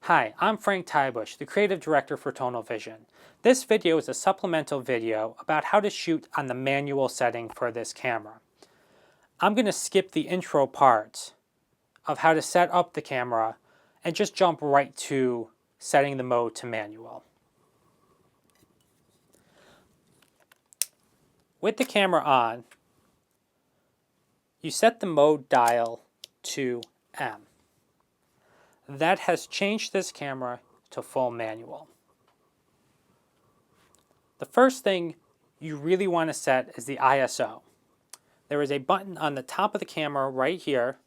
Hi, I'm Frank Tybush, the Creative Director for Tonal Vision. This video is a supplemental video about how to shoot on the manual setting for this camera. I'm going to skip the intro part of how to set up the camera and just jump right to setting the mode to manual. With the camera on, you set the mode dial to M. That has changed this camera to full manual. The first thing you really want to set is the ISO. There is a button on the top of the camera right here.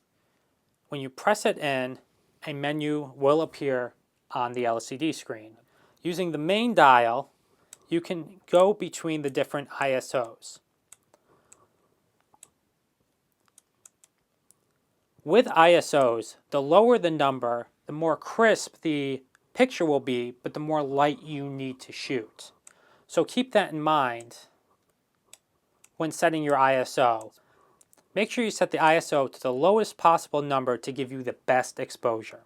When you press it in, a menu will appear on the LCD screen. Using the main dial, you can go between the different ISOs. With ISOs, the lower the number, the more crisp the picture will be, but the more light you need to shoot. So keep that in mind when setting your ISO. Make sure you set the ISO to the lowest possible number to give you the best exposure.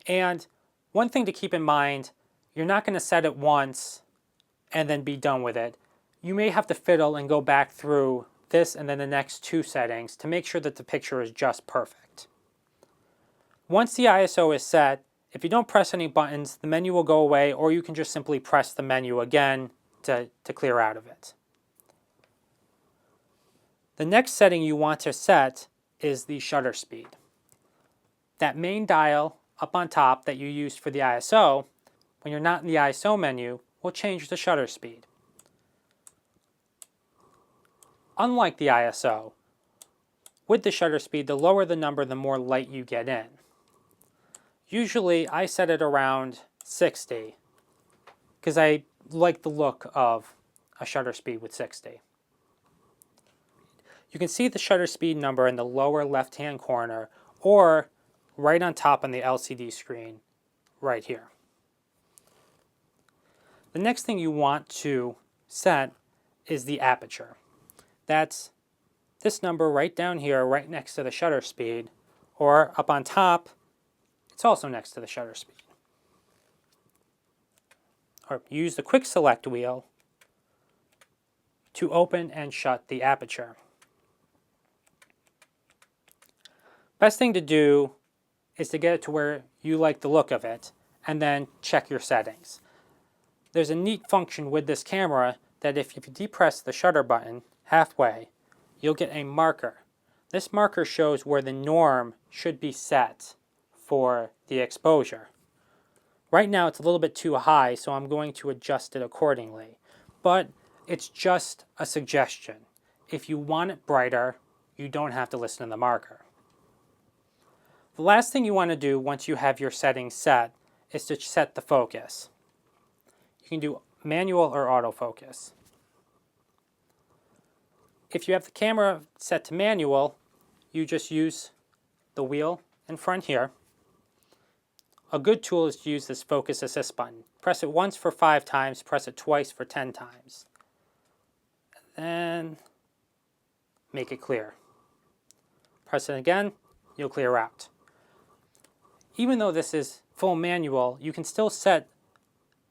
And one thing to keep in mind, you're not going to set it once and then be done with it. You may have to fiddle and go back through this and then the next two settings to make sure that the picture is just perfect. Once the ISO is set, if you don't press any buttons, the menu will go away, or you can just simply press the menu again to clear out of it. The next setting you want to set is the shutter speed. That main dial up on top that you used for the ISO, when you're not in the ISO menu, will change the shutter speed. Unlike the ISO, with the shutter speed, the lower the number, the more light you get in. Usually I set it around 60 because I like the look of a shutter speed with 60. You can see the shutter speed number in the lower left-hand corner or right on top on the LCD screen right here. The next thing you want to set is the aperture. That's this number right down here, right next to the shutter speed, or up on top, it's also next to the shutter speed. Or use the quick select wheel to open and shut the aperture. Best thing to do is to get it to where you like the look of it and then check your settings. There's a neat function with this camera that if you depress the shutter button halfway, you'll get a marker. This marker shows where the norm should be set for the exposure. Right now it's a little bit too high, so I'm going to adjust it accordingly. But it's just a suggestion. If you want it brighter, you don't have to listen to the marker. The last thing you want to do once you have your settings set is to set the focus. You can do manual or autofocus. If you have the camera set to manual, you just use the wheel in front here. A good tool is to use this focus assist button. Press it once for 5 times, press it twice for 10 times. And then make it clear. Press it again, you'll clear out. Even though this is full manual, you can still set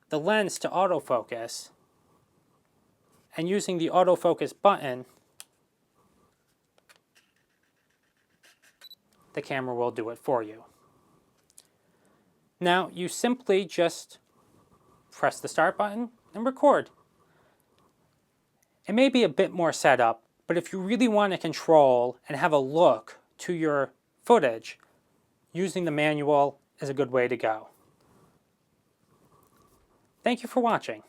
the lens to autofocus. And using the autofocus button, the camera will do it for you. Now you simply just press the start button and record. It may be a bit more setup, but if you really want to control and have a look to your footage, using the manual is a good way to go. Thank you for watching.